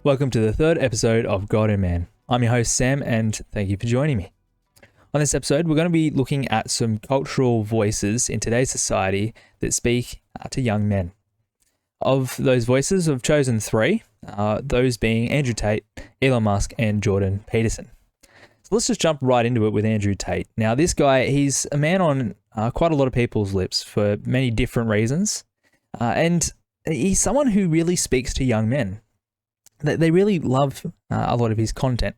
Welcome to the third episode of God and Man. I'm your host, Sam, and thank you for joining me. On this episode, we're going to be looking at some cultural voices in today's society that speak to young men. Of those voices, I've chosen three, those being Andrew Tate, Elon Musk, and Jordan Peterson. So let's just jump right into it with Andrew Tate. Now, this guy, he's a man on quite a lot of people's lips for many different reasons, and he's someone who really speaks to young men. They really love a lot of his content.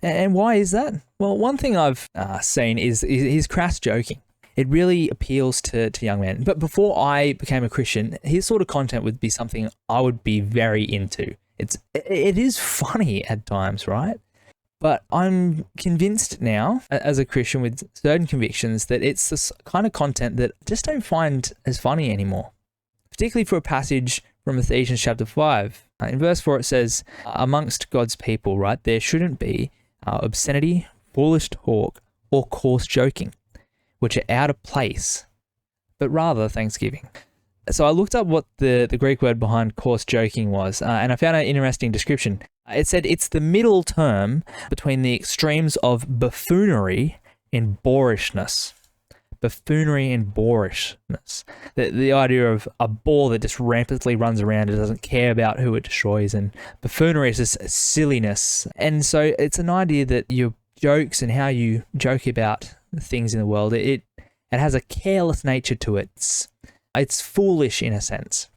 And why is that? Well, one thing I've seen is his crass joking. It really appeals to young men. But before I became a Christian, his sort of content would be something I would be very into. It is funny at times, right? But I'm convinced now, as a Christian with certain convictions, that it's this kind of content that I just don't find as funny anymore. Particularly for a passage from Ephesians chapter 5. In verse 4 it says, amongst God's people, right, there shouldn't be obscenity, foolish talk, or coarse joking, which are out of place, but rather thanksgiving. So I looked up what the Greek word behind coarse joking was, and I found an interesting description. It said it's the middle term between the extremes of buffoonery and boorishness. Buffoonery and boorishness. The idea of a boar that just rampantly runs around and doesn't care about who it destroys, and buffoonery is just silliness. And so it's an idea that your jokes and how you joke about things in the world, it has a careless nature to it. It's foolish in a sense.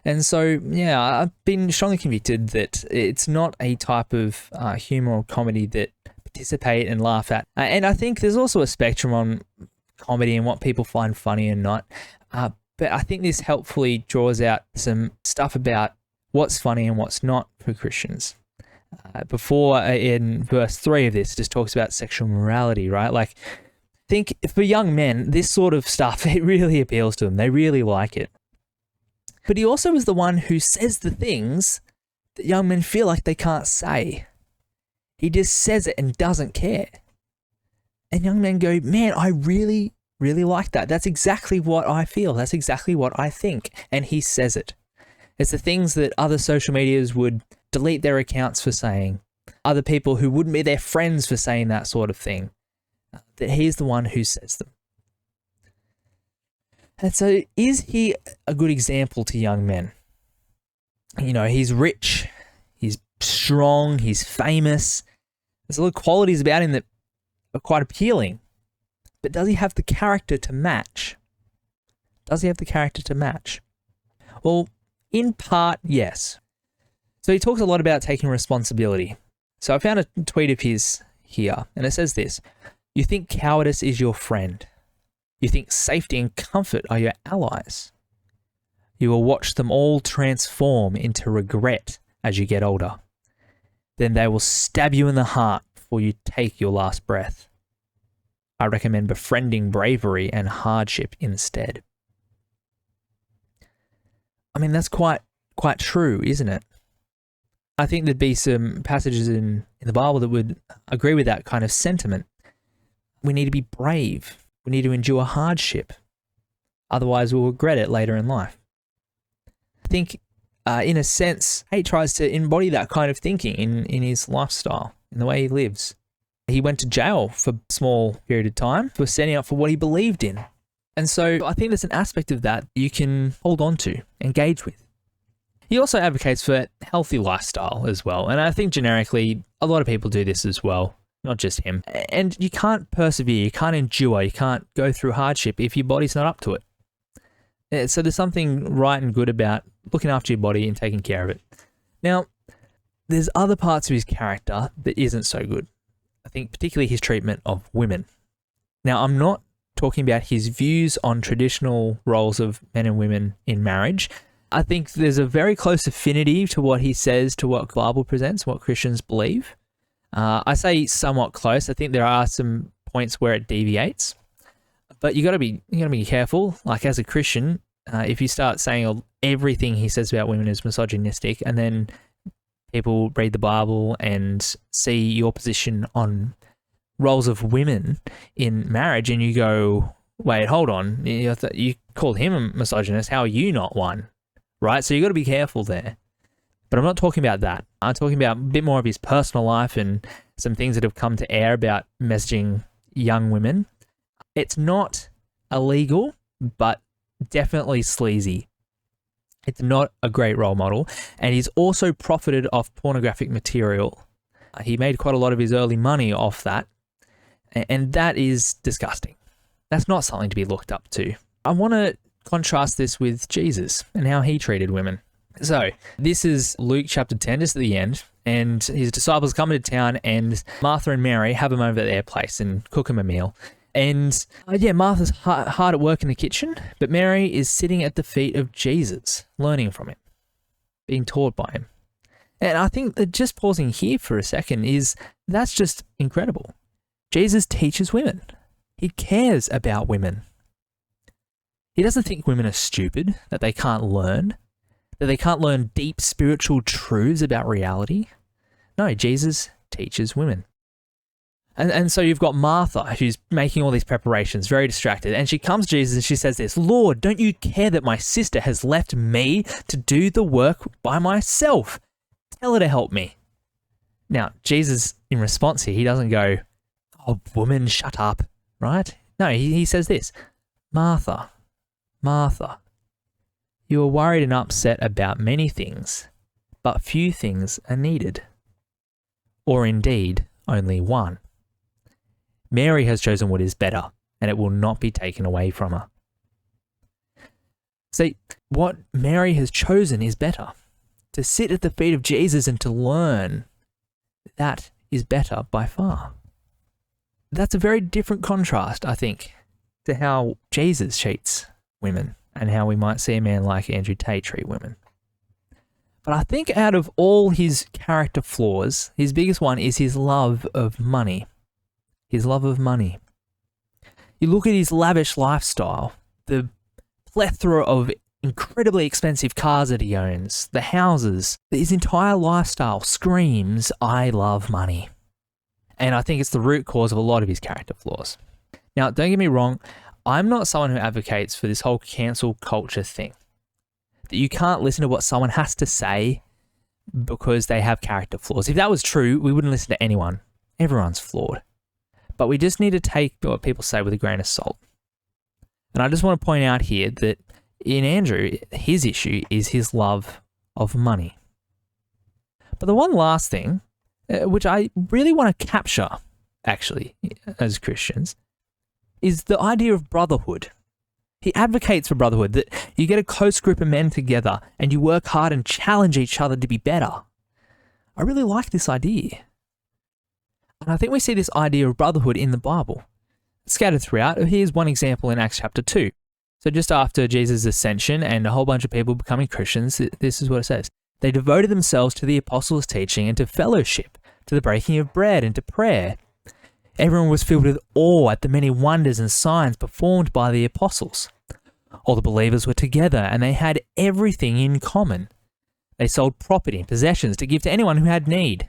And so, yeah, I've been strongly convicted that it's not a type of humor or comedy that participate and laugh at. And I think there's also a spectrum on comedy and what people find funny and not. But I think this helpfully draws out some stuff about what's funny and what's not for Christians. Before, in verse 3 of this, just talks about sexual morality, right? Like, I think for young men, this sort of stuff, it really appeals to them. They really like it. But he also is the one who says the things that young men feel like they can't say. He just says it and doesn't care. And young men go, man, I really, really like that. That's exactly what I feel. That's exactly what I think. And he says it. It's the things that other social medias would delete their accounts for saying. Other people who wouldn't be their friends for saying that sort of thing. That he's the one who says them. And so is he a good example to young men? You know, he's rich. He's strong. He's famous. There's a lot of qualities about him that are quite appealing, but does he have the character to match? Does he have the character to match? Well, in part, yes. So he talks a lot about taking responsibility. So I found a tweet of his here, and it says this: you think cowardice is your friend. You think safety and comfort are your allies. You will watch them all transform into regret as you get older. Then they will stab you in the heart before you take your last breath. I recommend befriending bravery and hardship instead. I mean, that's quite true, isn't it? I think there'd be some passages in the Bible that would agree with that kind of sentiment. We need to be brave. We need to endure hardship. Otherwise, we'll regret it later in life. I think, in a sense, Tate tries to embody that kind of thinking in his lifestyle, in the way he lives. He went to jail for a small period of time for standing up for what he believed in. And so I think there's an aspect of that you can hold on to, engage with. He also advocates for a healthy lifestyle as well. And I think generically, a lot of people do this as well, not just him. And you can't persevere, you can't endure, you can't go through hardship if your body's not up to it. So there's something right and good about looking after your body and taking care of it. Now, there's other parts of his character that isn't so good. I think particularly his treatment of women. Now, I'm not talking about his views on traditional roles of men and women in marriage. I think there's a very close affinity to what he says to what the Bible presents, what Christians believe. I say somewhat close. I think there are some points where it deviates, but you got to be careful. Like, as a Christian, if you start saying everything he says about women is misogynistic, and then people read the Bible and see your position on roles of women in marriage, and you go, wait, hold on, you called him a misogynist, how are you not one? Right? So you got to be careful there. But I'm not talking about that. I'm talking about a bit more of his personal life and some things that have come to air about messaging young women. It's not illegal, but definitely sleazy. It's not a great role model. And he's also profited off pornographic material. He made quite a lot of his early money off that. And that is disgusting. That's not something to be looked up to. I want to contrast this with Jesus and how he treated women. So this is Luke chapter 10, just at the end, and his disciples come into town, and Martha and Mary have him over at their place and cook him a meal. And Martha's hard at work in the kitchen, but Mary is sitting at the feet of Jesus, learning from him, being taught by him. And I think that just pausing here for a second that's just incredible. Jesus teaches women. He cares about women. He doesn't think women are stupid, that they can't learn deep spiritual truths about reality. No, Jesus teaches women. And so you've got Martha, who's making all these preparations, very distracted. And she comes to Jesus and she says this, "Lord, don't you care that my sister has left me to do the work by myself? Tell her to help me." Now, Jesus, in response here, he doesn't go, "Oh, woman, shut up," right? No, he says this, "Martha, Martha, you are worried and upset about many things, but few things are needed. Or indeed, only one. Mary has chosen what is better, and it will not be taken away from her." See, what Mary has chosen is better. To sit at the feet of Jesus and to learn, that is better by far. That's a very different contrast, I think, to how Jesus treats women and how we might see a man like Andrew Tate treat women. But I think out of all his character flaws, his biggest one is his love of money. His love of money. You look at his lavish lifestyle, the plethora of incredibly expensive cars that he owns, the houses, his entire lifestyle screams, "I love money." And I think it's the root cause of a lot of his character flaws. Now, don't get me wrong, I'm not someone who advocates for this whole cancel culture thing. That you can't listen to what someone has to say because they have character flaws. If that was true, we wouldn't listen to anyone. Everyone's flawed. But we just need to take what people say with a grain of salt. And I just want to point out here that in Andrew, his issue is his love of money. But the one last thing, which I really want to capture, actually, as Christians, is the idea of brotherhood. He advocates for brotherhood, that you get a close group of men together and you work hard and challenge each other to be better. I really like this idea. And I think we see this idea of brotherhood in the Bible, scattered throughout. Here's one example in Acts chapter 2. So just after Jesus' ascension and a whole bunch of people becoming Christians, this is what it says. They devoted themselves to the apostles' teaching and to fellowship, to the breaking of bread and to prayer. Everyone was filled with awe at the many wonders and signs performed by the apostles. All the believers were together and they had everything in common. They sold property and possessions to give to anyone who had need.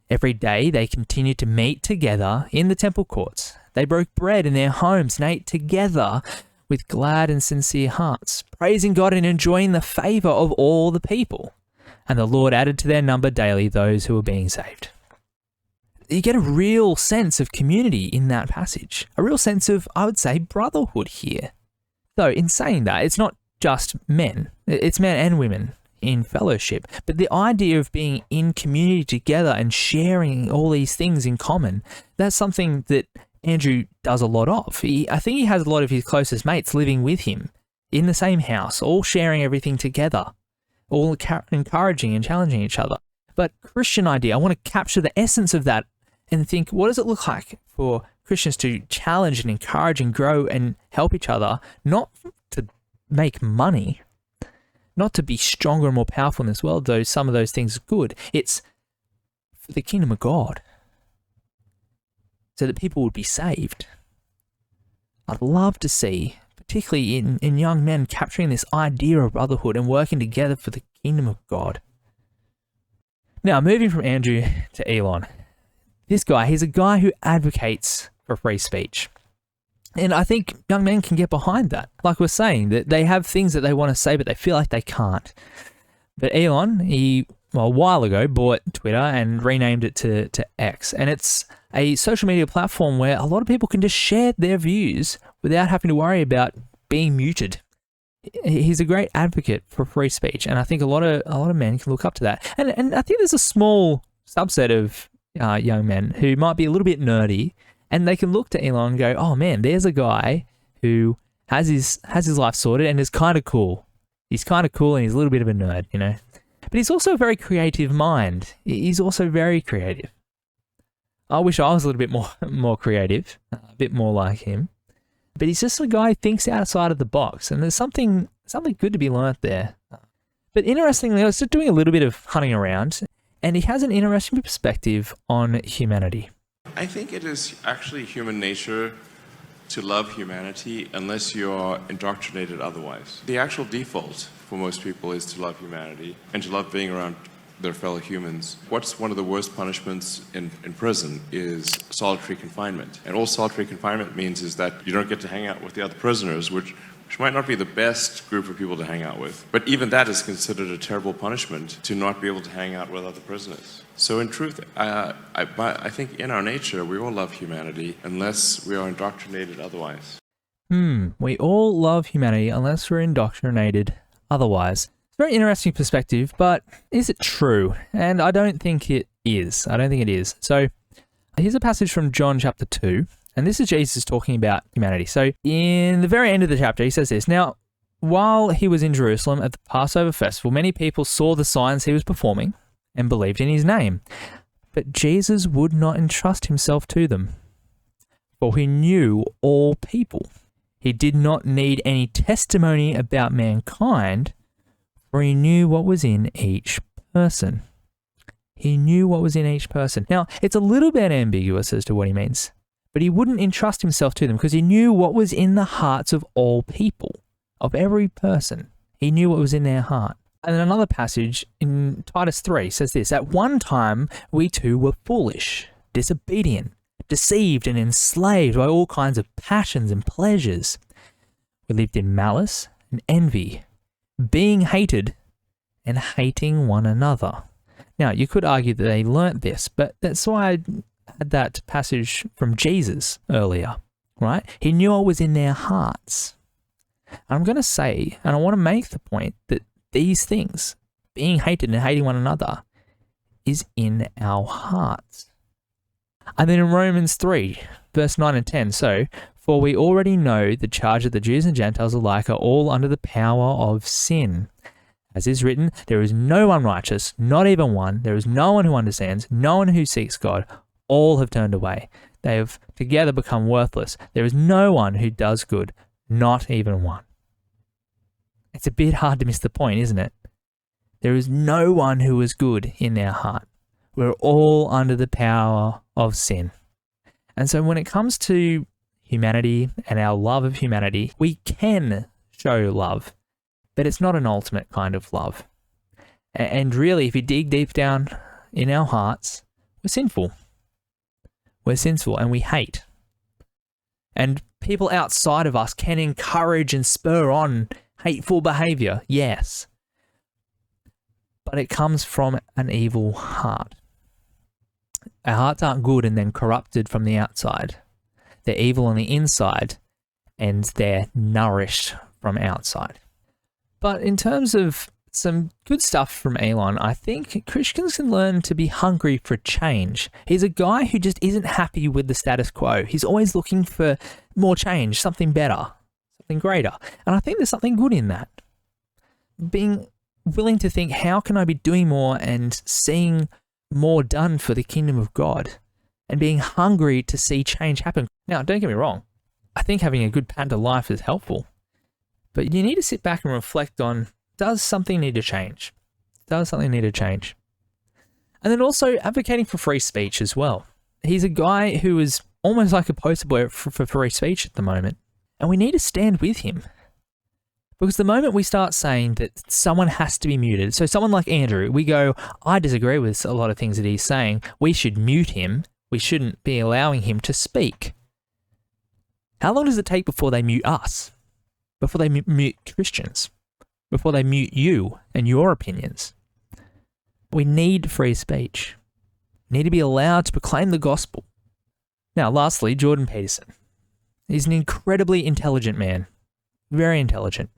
Every day they continued to meet together in the temple courts. They broke bread in their homes and ate together with glad and sincere hearts, praising God and enjoying the favor of all the people. And the Lord added to their number daily those who were being saved. You get a real sense of community in that passage, a real sense of, I would say, brotherhood here. Though in saying that, it's not just men, it's men and women in fellowship, but the idea of being in community together and sharing all these things in common, that's something that Andrew does a lot of. I think he has a lot of his closest mates living with him in the same house, all sharing everything together, all encouraging and challenging each other. But Christian idea, I want to capture the essence of that and think, what does it look like for Christians to challenge and encourage and grow and help each other, not to make money, not to be stronger and more powerful in this world, though some of those things are good. It's for the kingdom of God, so that people would be saved. I'd love to see, particularly in young men, capturing this idea of brotherhood and working together for the kingdom of God. Now, moving from Andrew to Elon. This guy, he's a guy who advocates for free speech. And I think young men can get behind that. Like we're saying, that they have things that they want to say, but they feel like they can't. But Elon, a while ago, bought Twitter and renamed it to X. And it's a social media platform where a lot of people can just share their views without having to worry about being muted. He's a great advocate for free speech, and I think a lot of men can look up to that. And I think there's a small subset of young men who might be a little bit nerdy, and they can look to Elon and go, "Oh man, there's a guy who has his life sorted and is kind of cool. He's kind of cool, and he's a little bit of a nerd, you know." But he's also a very creative mind. He's also very creative. I wish I was a little bit more creative, a bit more like him. But he's just a guy who thinks outside of the box, and there's something good to be learnt there. But interestingly, I was just doing a little bit of hunting around, and he has an interesting perspective on humanity. I think it is actually human nature to love humanity unless you are indoctrinated otherwise. The actual default for most people is to love humanity and to love being around their fellow humans. What's one of the worst punishments in prison is solitary confinement. And all solitary confinement means is that you don't get to hang out with the other prisoners, which might not be the best group of people to hang out with. But even that is considered a terrible punishment, to not be able to hang out with other prisoners. So in truth, I think in our nature, we all love humanity unless we are indoctrinated otherwise. We all love humanity unless we're indoctrinated otherwise. Very interesting perspective, but is it true? And I don't think it is. So here's a passage from John chapter 2, and this is Jesus talking about humanity. So in the very end of the chapter, he says this: "Now, while he was in Jerusalem at the Passover festival, many people saw the signs he was performing and believed in his name. But Jesus would not entrust himself to them, for he knew all people. He did not need any testimony about mankind, for he knew what was in each person." He knew what was in each person. Now, it's a little bit ambiguous as to what he means, but he wouldn't entrust himself to them because he knew what was in the hearts of all people, of every person. He knew what was in their heart. And then another passage in Titus 3 says this: "At one time, we too were foolish, disobedient, deceived and enslaved by all kinds of passions and pleasures. We lived in malice and envy, being hated and hating one another." Now, you could argue that they learnt this, but that's why I had that passage from Jesus earlier, right? He knew what was in their hearts. I'm going to say, and I want to make the point, that these things, being hated and hating one another, is in our hearts. And then in Romans 3, verse 9 and 10, "So, for we already know the charge of the Jews and Gentiles alike are all under the power of sin. As is written, there is no one righteous, not even one. There is no one who understands, no one who seeks God. All have turned away. They have together become worthless. There is no one who does good, not even one." It's a bit hard to miss the point, isn't it? There is no one who is good in their heart. We're all under the power of sin. And so when it comes to humanity and our love of humanity, we can show love, but it's not an ultimate kind of love. And really, if you dig deep down in our hearts, we're sinful. We're sinful and we hate. And people outside of us can encourage and spur on hateful behavior, yes. But it comes from an evil heart. Our hearts aren't good and then corrupted from the outside. They're evil on the inside and they're nourished from outside. But in terms of some good stuff from Elon, I think Christians can learn to be hungry for change. He's a guy who just isn't happy with the status quo. He's always looking for more change, something better, something greater. And I think there's something good in that. Being willing to think, how can I be doing more and seeing more done for the kingdom of God? And being hungry to see change happen. Now, don't get me wrong. I think having a good pattern to life is helpful. But you need to sit back and reflect on, does something need to change? Does something need to change? And then also advocating for free speech as well. He's a guy who is almost like a poster boy for free speech at the moment. And we need to stand with him. Because the moment we start saying that someone has to be muted, so someone like Andrew, we go, I disagree with a lot of things that he's saying, we should mute him, we shouldn't be allowing him to speak. How long does it take before they mute us? Before they mute Christians? before they mute you and your opinions. We need free speech. We need to be allowed to proclaim the gospel. Now, lastly, Jordan Peterson. He's an incredibly intelligent man. Very intelligent.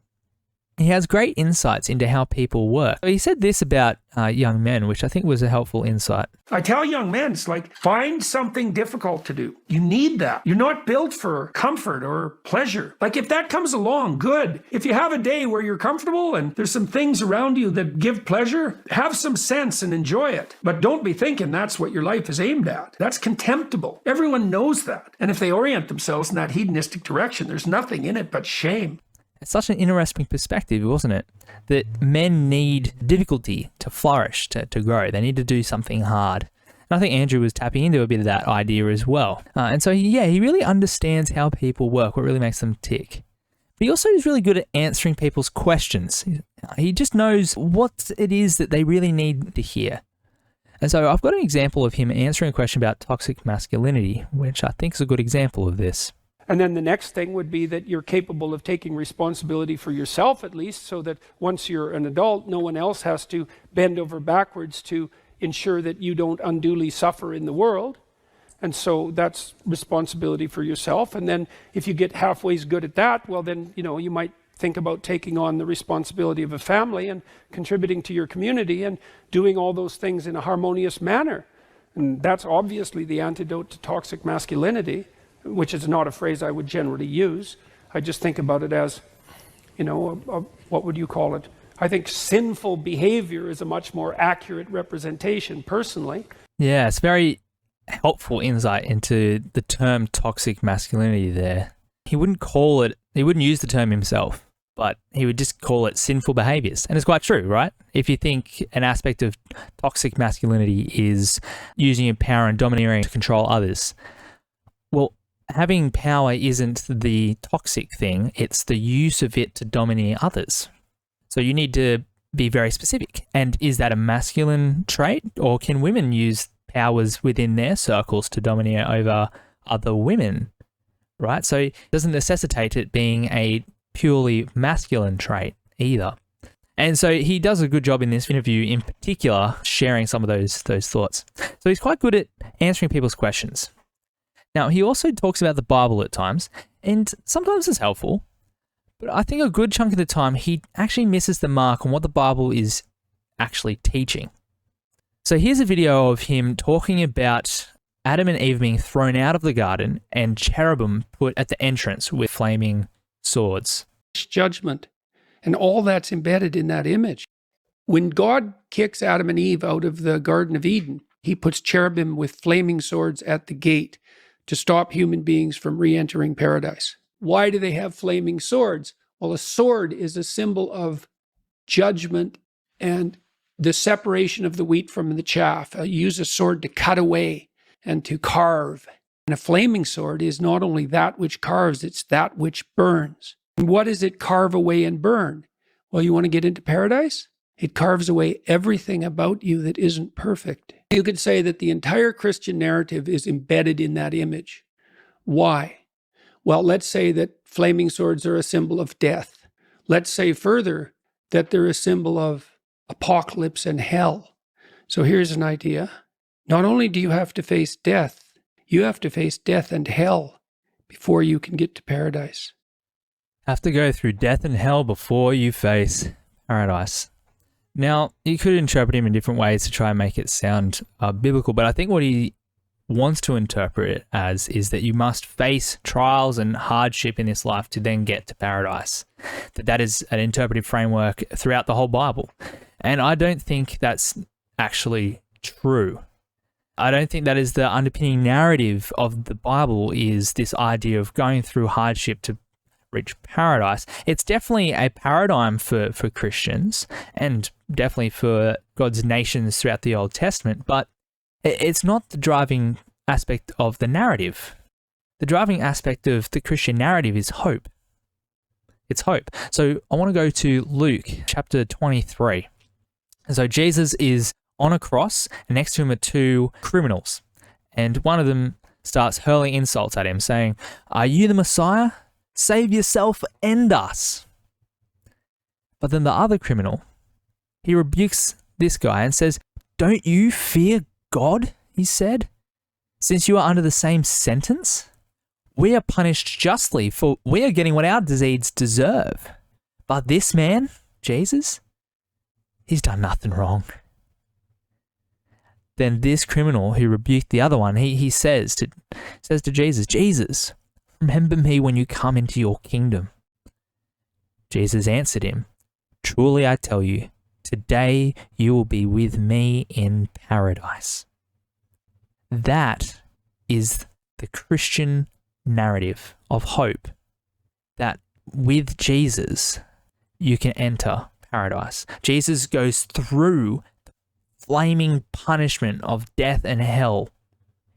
He has great insights into how people work. He said this about young men, which I think was a helpful insight. I tell young men, it's like, find something difficult to do. You need that. You're not built for comfort or pleasure. Like, if that comes along, good. If you have a day where you're comfortable and there's some things around you that give pleasure, have some sense and enjoy it. But don't be thinking that's what your life is aimed at. That's contemptible. Everyone knows that. And if they orient themselves in that hedonistic direction, there's nothing in it but shame. It's such an interesting perspective, wasn't it? That men need difficulty to flourish, to grow. They need to do something hard. And I think Andrew was tapping into a bit of that idea as well. And so, he really understands how people work, what really makes them tick. But he also is really good at answering people's questions. He just knows what it is that they really need to hear. And so I've got an example of him answering a question about toxic masculinity, which I think is a good example of this. And then the next thing would be that you're capable of taking responsibility for yourself, at least, so that once you're an adult, no one else has to bend over backwards to ensure that you don't unduly suffer in the world. And so that's responsibility for yourself. And then if you get halfway good at that, well, then, you might think about taking on the responsibility of a family and contributing to your community and doing all those things in a harmonious manner. And that's obviously the antidote to toxic masculinity, which is not a phrase I would generally use. I just think about it as, what would you call it? I think sinful behavior is a much more accurate representation, personally. Yeah, it's very helpful insight into the term toxic masculinity there. He wouldn't use the term himself, but he would just call it sinful behaviors. And it's quite true, right? If you think an aspect of toxic masculinity is using your power and domineering to control others, well, having power isn't the toxic thing, it's the use of it to domineer others. So you need to be very specific. And is that a masculine trait, or can women use powers within their circles to domineer over other women, right? So it doesn't necessitate it being a purely masculine trait either. And so he does a good job in this interview, in particular, sharing some of those thoughts. So he's quite good at answering people's questions. Now, he also talks about the Bible at times, and sometimes it's helpful, but I think a good chunk of the time he actually misses the mark on what the Bible is actually teaching. So here's a video of him talking about Adam and Eve being thrown out of the garden and cherubim put at the entrance with flaming swords. Judgment, and all that's embedded in that image. When God kicks Adam and Eve out of the Garden of Eden, he puts cherubim with flaming swords at the gate to stop human beings from re-entering paradise. Why do they have flaming swords? Well, a sword is a symbol of judgment and the separation of the wheat from the chaff. You use a sword to cut away and to carve. And a flaming sword is not only that which carves, it's that which burns. And what does it carve away and burn? Well, you want to get into paradise? It carves away everything about you that isn't perfect. You could say that the entire Christian narrative is embedded in that image. Why? Well, let's say that flaming swords are a symbol of death. Let's say further that they're a symbol of apocalypse and hell. So here's an idea. Not only do you have to face death, you have to face death and hell before you can get to paradise. Have to go through death and hell before you face paradise. Now, you could interpret him in different ways to try and make it sound biblical, but I think what he wants to interpret it as is that you must face trials and hardship in this life to then get to paradise. That is an interpretive framework throughout the whole Bible. And I don't think that's actually true. I don't think that is the underpinning narrative of the Bible, is this idea of going through hardship to reach paradise. It's definitely a paradigm for Christians and definitely for God's nations throughout the Old Testament, but it's not the driving aspect of the narrative. The driving aspect of the Christian narrative is hope. It's hope. So I want to go to Luke chapter 23. And so Jesus is on a cross, and next to him are two criminals. And one of them starts hurling insults at him, saying, "Are you the Messiah? Save yourself and us." But then the other criminal, he rebukes this guy and says, "Don't you fear God?" he said. "Since you are under the same sentence, we are punished justly, for we are getting what our deeds deserve. But this man, Jesus, he's done nothing wrong." Then this criminal who rebuked the other one, he says to Jesus, "Jesus, remember me when you come into your kingdom." Jesus answered him, "Truly I tell you, today you will be with me in paradise." That is the Christian narrative of hope, that with Jesus, you can enter paradise. Jesus goes through the flaming punishment of death and hell.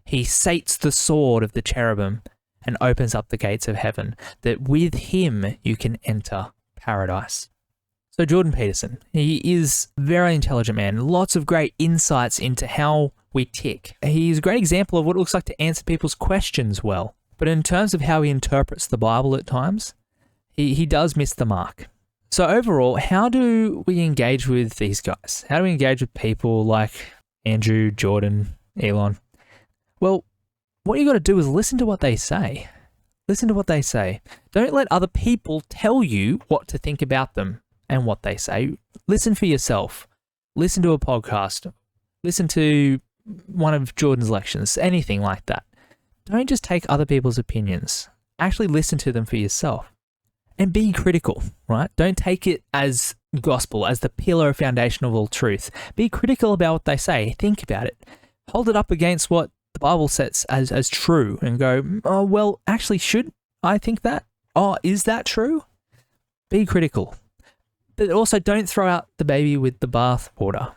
He sates the sword of the cherubim and opens up the gates of heaven, that with him you can enter paradise. So Jordan Peterson, he is a very intelligent man, lots of great insights into how we tick. He's a great example of what it looks like to answer people's questions well. But in terms of how he interprets the Bible at times, he does miss the mark. So overall, how do we engage with these guys? How do we engage with people like Andrew, Jordan, Elon? Well, what you got to do is listen to what they say. Listen to what they say. Don't let other people tell you what to think about them and what they say. Listen for yourself. Listen to a podcast. Listen to one of Jordan's lectures, anything like that. Don't just take other people's opinions. Actually listen to them for yourself. And be critical, right? Don't take it as gospel, as the pillar foundation of all truth. Be critical about what they say. Think about it. Hold it up against what the Bible sets as true and go, "Oh, well, actually, should I think that? Oh, is that true?" Be critical. But also don't throw out the baby with the bathwater.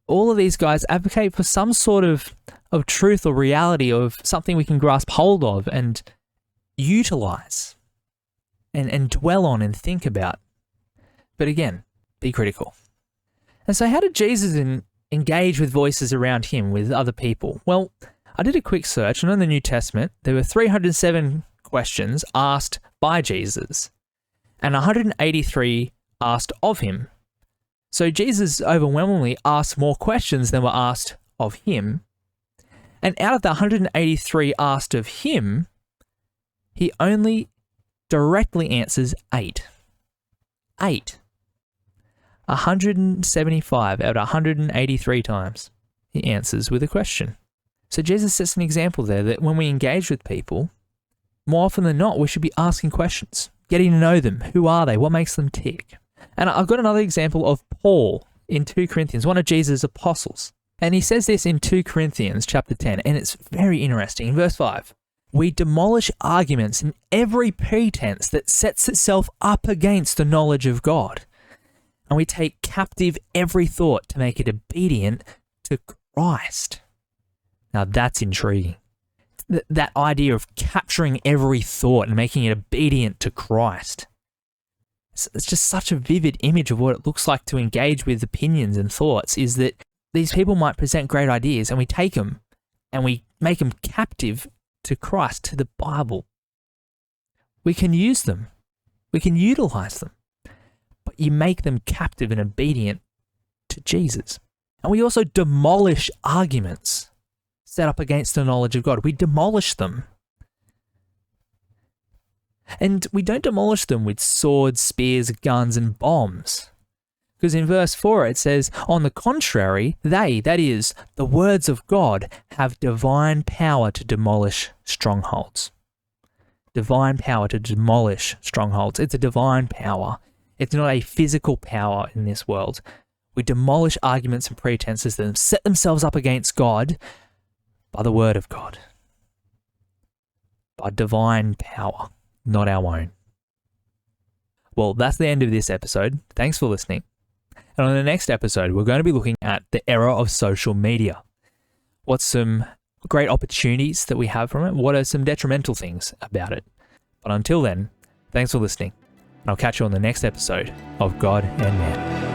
All of these guys advocate for some sort of truth or reality, of something we can grasp hold of and utilize and dwell on and think about. But again, be critical. And so how did Jesus engage with voices around him, with other people? Well, I did a quick search, and in the New Testament, there were 307 questions asked by Jesus and 183 asked of him. So Jesus overwhelmingly asked more questions than were asked of him. And out of the 183 asked of him, he only directly answers 8. 8. 175 out of 183 times he answers with a question. So Jesus sets an example there that when we engage with people, more often than not, we should be asking questions, getting to know them. Who are they? What makes them tick? And I've got another example of Paul in 2 Corinthians, one of Jesus' apostles. And he says this in 2 Corinthians chapter 10, and it's very interesting. In verse 5, "We demolish arguments and every pretense that sets itself up against the knowledge of God. And we take captive every thought to make it obedient to Christ." Now that's intriguing. That idea of capturing every thought and making it obedient to Christ. It's just such a vivid image of what it looks like to engage with opinions and thoughts, is that these people might present great ideas and we take them and we make them captive to Christ, to the Bible. We can use them. We can utilize them. But you make them captive and obedient to Jesus. And we also demolish arguments set up against the knowledge of God. We demolish them. And we don't demolish them with swords, spears, guns, and bombs. Because in verse 4 it says, "On the contrary, they," that is, the words of God, "have divine power to demolish strongholds." Divine power to demolish strongholds. It's a divine power. It's not a physical power in this world. We demolish arguments and pretenses that set themselves up against God by the word of God. By divine power, not our own. Well, that's the end of this episode. Thanks for listening. And on the next episode, we're going to be looking at the era of social media. What's some great opportunities that we have from it? What are some detrimental things about it? But until then, thanks for listening. And I'll catch you on the next episode of God and Man.